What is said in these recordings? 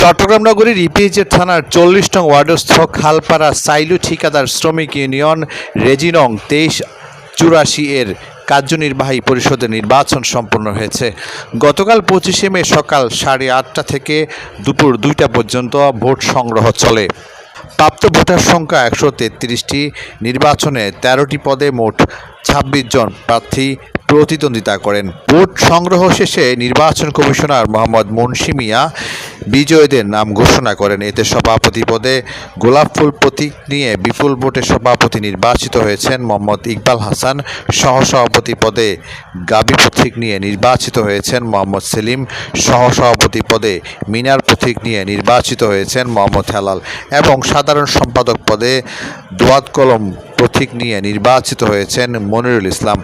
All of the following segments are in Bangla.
চট্টগ্রাম নগরীর ইপিজেড থানার ৪০ নং ওয়ার্ডস্থ খালপাড়া সাইলু ঠিকাদার শ্রমিক ইউনিয়ন রেজি নং ২৩৮৪ এর কার্যনির্বাহী পরিষদের নির্বাচন সম্পন্ন হয়েছে। গতকাল ২৫শে মে সকাল ৮:৩০ থেকে দুপুর ২টা পর্যন্ত ভোট সংগ্রহ চলে। প্রাপ্ত ভোটার সংখ্যা ১৩৩টি। নির্বাচনে ১৩টি পদে মোট ২৬ জন প্রার্থী প্রতিদ্বন্দ্বিতা করেন। ভোট সংগ্রহ শেষে নির্বাচন কমিশনার মোহাম্মদ মুন্সি মিয়া বিজয়ীদের নাম ঘোষণা করেন। এতে সভাপতি পদে গোলাপ ফুল প্রতীক নিয়ে বিপুল ভোটে সভাপতি নির্বাচিত হয়েছেন মোহাম্মদ ইকবাল হাসান। সহসভাপতি পদে গাবি প্রতীক নিয়ে নির্বাচিত হয়েছেন মোহাম্মদ সেলিম। সহসভাপতি পদে মিনার প্রতীক নিয়ে নির্বাচিত হয়েছেন মোহাম্মদ হেলাল এবং সাধারণ সম্পাদক পদে দোয়াত কলম প্রতীক নিয়ে নির্বাচিত হয়েছেন মনিরুল ইসলাম।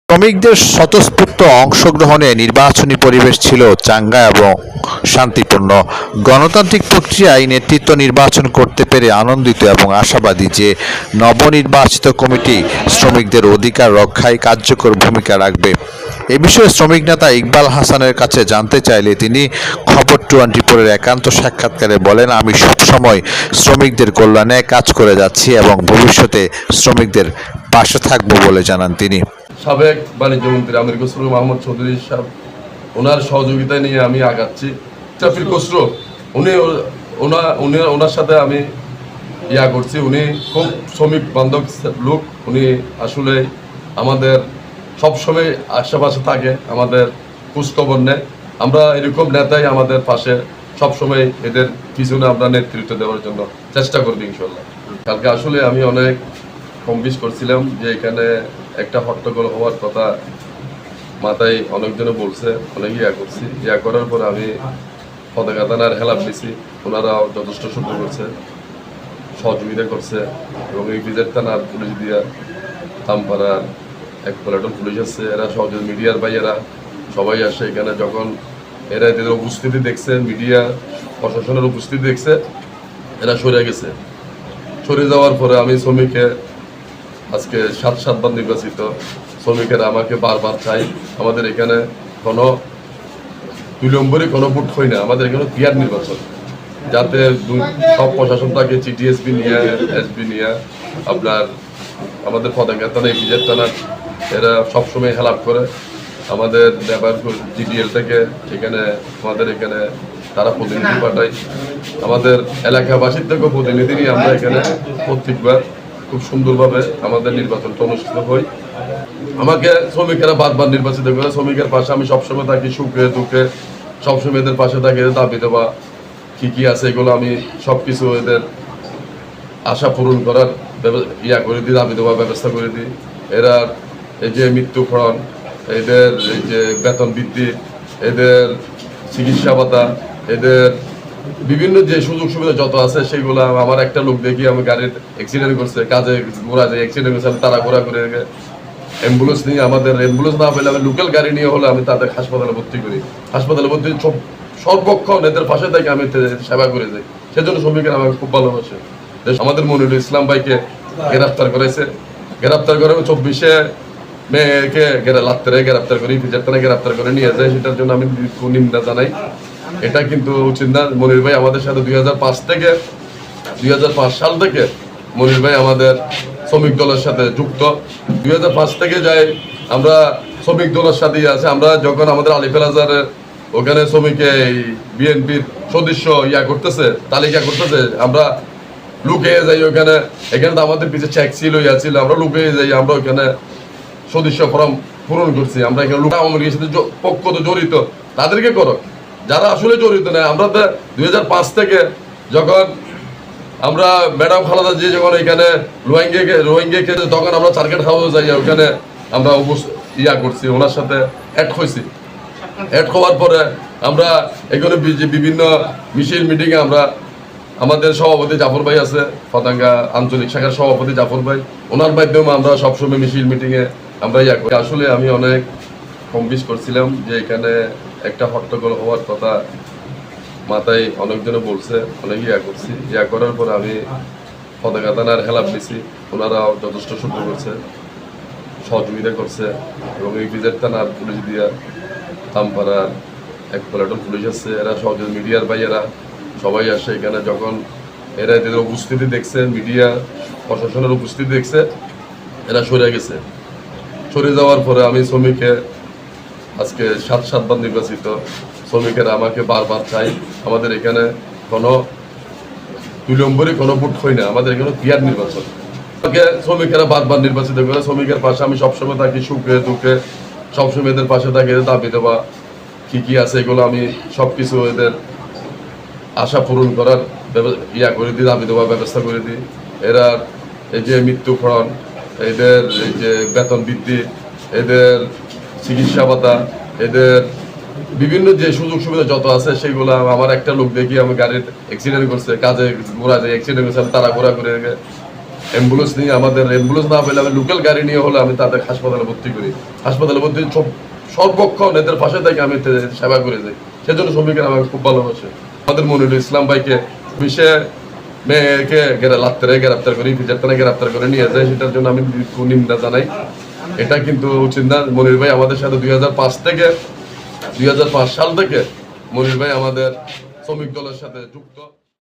শ্রমিকদের স্বতঃস্ফূর্ত অংশগ্রহণে নির্বাচনী পরিবেশ ছিল চাঙ্গা এবং শান্তিপূর্ণ। গণতান্ত্রিক প্রক্রিয়ায় নেতৃত্ব নির্বাচন করতে পেরে আনন্দিত এবং আশাবাদী যে নবনির্বাচিত কমিটি শ্রমিকদের অধিকার রক্ষায় কার্যকর ভূমিকা রাখবে। এ বিষয়ে শ্রমিক নেতা ইকবাল হাসানের কাছে জানতে চাইলে তিনি খবর 24-এর একান্ত সাক্ষাৎকারে বলেন, আমি সবসময় শ্রমিকদের কল্যাণে কাজ করে যাচ্ছি এবং ভবিষ্যতে শ্রমিকদের পাশে থাকব বলে জানান তিনি। সাবেক বাণিজ্য মন্ত্রী আমির খসরু মাহমুদ চৌধুরী সাহেব, ওনার সহযোগিতা নিয়ে আমি আগাচ্ছি। জাফির খসরু ওনার সাথে আমি করছি। উনি খুব শ্রমিক বান্ধব লোক। উনি আসলে আমাদের সবসময় আশেপাশে থাকে, আমাদের খোঁজখবর নেয়। আমরা এরকম নেতাই আমাদের পাশে সবসময়, এদের পিছনে আমরা নেতৃত্ব দেওয়ার জন্য চেষ্টা করবো ইনশাল্লাহ। কালকে আসলে আমি অনেক কমবিশ করছিলাম যে এখানে একটা হট্টগোল হওয়ার কথা মাথায় অনেকজনে বলছে, অনেক করছি। করার পরে আমি পতাকা থানার হেলাপ দিছি, ওনারাও যথেষ্ট সুন্দর করছে, সহযোগিতা করছে। এবং এই বিজের থানার পুলিশ দিয়া তামপাড়ার এক প্লাটুন পুলিশ আসছে, এরা সহযোগী মিডিয়ার ভাইয়েরা সবাই আসে এখানে। যখন এরা এদের উপস্থিতি দেখছে, মিডিয়া প্রশাসনের উপস্থিতি দেখছে, এরা সরে গেছে। সরে যাওয়ার পরে আমি শ্রমিককে আজকে 7বার নির্বাচিত শ্রমিকেরা আমাকে বারবার চাই। আমাদের এখানে কোনো বিলম্বরে কোনো ভোট হয় না, আমাদের এখানে পিয়ার নির্বাচন, যাতে সব প্রশাসন থাকে, চিটিএসপি নিয়ে, এসবি নিয়ে, আপনার আমাদের পতাকা থানা, ইপিজেড থানা, এরা সবসময় হেল্প করে। আমাদের লেবার জিডিএল থেকে এখানে আমাদের এখানে তারা প্রতিনিধি পাঠায়। আমাদের এলাকাবাসীর থেকেও প্রতিনিধি নিয়ে আমরা এখানে প্রত্যেকবার খুব সুন্দরভাবে আমাদের নির্বাচনটা অনুষ্ঠিত হয়। আমাকে শ্রমিকেরা বারবার নির্বাচিত করে। শ্রমিকের পাশে আমি সবসময় থাকি, সুখে দুঃখে সবসময় এদের পাশে থাকি। দাবি দেওয়া কি আছে এগুলো আমি সবকিছু এদের আশা পূরণ করার করে দিই, দাবি দেওয়ার ব্যবস্থা করে দিই। এরা এই যে মৃত্যুক্ষরণ, এদের এই যে বেতন বৃদ্ধি, এদের চিকিৎসা ভাতা, এদের বিভিন্ন যে সুযোগ সুবিধা যত আছে সেগুলো আমার একটা লোক দেখি, আমি গাড়ির অ্যাক্সিডেন্ট করছে, কাজে ঘোরা যায় অ্যাক্সিডেন্ট করছে, আমি তারা ঘোরা করে অ্যাম্বুলেন্স নিয়ে, আমাদের অ্যাম্বুলেন্স না পেলে আমি লোকাল গাড়ি নিয়ে হলে আমি তাদের হাসপাতালে ভর্তি করি। হাসপাতালে ভর্তি সর্বক্ষণ এদের পাশে থেকে আমি সেবা করে যাই। সেজন্য শ্রমিকেরা আমাকে খুব ভালোবাসে। আমাদের মনিরুল ইসলাম ভাইকে গ্রেফতার করেছে, গ্রেফতার করে 24শে মেয়েকে রাত্রে গ্রেফতার করি, ইপিজেড থানায় গ্রেফতার করে নিয়ে যায়। সেটার জন্য আমি নিন্দা জানাই। এটা কিন্তু উচিত না। মনির ভাই আমাদের সাথে 2005 সাল থেকে মনির ভাই আমাদের শ্রমিক দলের সাথে যুক্ত। 2005 থেকে যাই আমরা শ্রমিক দলের সাথেই আছে। আমরা যখন আমাদের আলিফেলাজারের ওখানে শ্রমিকে বিএনপির সদস্য করতেছে, তালিকা করতেছে, আমরা লুকিয়ে যাই ওখানে। এখানে তো আমাদের পিছিয়ে চেক ছিল, ছিল, আমরা লুকিয়ে যাই। আমরা ওখানে সদস্য ফর্ম পূরণ করছি। আমরা এখানে আওয়ামী লীগের সাথে পক্ষ তো জড়িত, তাদেরকে করো। যারা আসলে জড়িত নেই, আমরা তো 2005 থেকে যখন আমরা ম্যাডাম খালেদা জি যখন এখানে রোহিঙ্গাকে তখন আমরা টার্গেট হাউসে যাই, ওখানে আমরা করছি, ওনার সাথে অ্যাড হয়েছি। অ্যাড হওয়ার পরে আমরা এখানে বিভিন্ন মিছিল মিটিংয়ে আমরা আমাদের সভাপতি জাফর ভাই আছে, পতাঙ্গা আঞ্চলিক শাখার সভাপতি জাফর ভাই, ওনার মাধ্যমে আমরা সবসময় মিছিল মিটিংয়ে আমরা করি। আসলে আমি অনেক কম বেশ করছিলাম যে এখানে একটা হট্টগোল হওয়ার কথা মাথায় অনেকজনে বলছে, অনেক করছি। করার পর আমি পতাকা থানার হেলাপ দিছি, ওনারাও যথেষ্ট সুন্দর করছে, সহযোগিতা করছে। এবং এই বিজের থানার পুলিশ দিয়া তামপাড়ার এক প্লাটুন পুলিশ আছে, এরা সহযোগী মিডিয়ার ভাইয়েরা সবাই আসে এখানে। যখন এরা এদের উপস্থিতি দেখছে, মিডিয়া প্রশাসনের উপস্থিতি দেখছে, এরা সরে গেছে। সরে যাওয়ার পরে আমি শ্রমিককে আজকে 7বার নির্বাচিত শ্রমিকেরা আমাকে বারবার চাই। আমাদের এখানে কোনো বিলম্বরে কোনো ভোট হয় না, আমাদের এখানে ক্লিয়ার নির্বাচন। আমাকে শ্রমিকেরা বারবার নির্বাচিত করে, শ্রমিকের পাশে আমি সবসময় থাকি, সুখে দুঃখে সবসময় এদের পাশে থাকি। এদের দাবি দেওয়া কি আছে এগুলো আমি সব কিছু এদের আশা পূরণ করার করে দিই, দাবি দেওয়ার ব্যবস্থা করে দিই। এরা এই যে মৃত্যুকরণ, এদের এই যে বেতন বৃদ্ধি, এদের চিকিৎসা ভাতা, এদের বিভিন্ন যে সুযোগ সুবিধা যত আছে সেগুলো আমার একটা লোক দেখি আমি গাড়ির অ্যাক্সিডেন্ট করছে, কাজে ঘোরা যায় অ্যাক্সিডেন্ট করছে, আমি তারা ঘোরা করে অ্যাম্বুলেন্স নিয়ে, আমাদের অ্যাম্বুলেন্স না পেলে আমি লোকাল গাড়ি নিয়ে হলে আমি তাদের হাসপাতালে ভর্তি করি। হাসপাতালে ভর্তি সর্বক্ষণ এদের পাশে থেকে আমি সেবা করে যাই। সেজন্য শ্রমিকেরা আমাকে খুব ভালোবাসে। আমাদের মনিরুল ইসলাম ভাইকে বিষয়ে মেয়েকে গ্রেপ্তার করি, ফিজারতানে গ্রেপ্তার করে নিয়ে যায়, সেটার জন্য আমি নিন্দা জানাই। এটা কিন্তু উচিত না। মনির ভাই আমাদের সাথে 2005 সাল থেকে মনির ভাই আমাদের শ্রমিক দলের সাথে যুক্ত।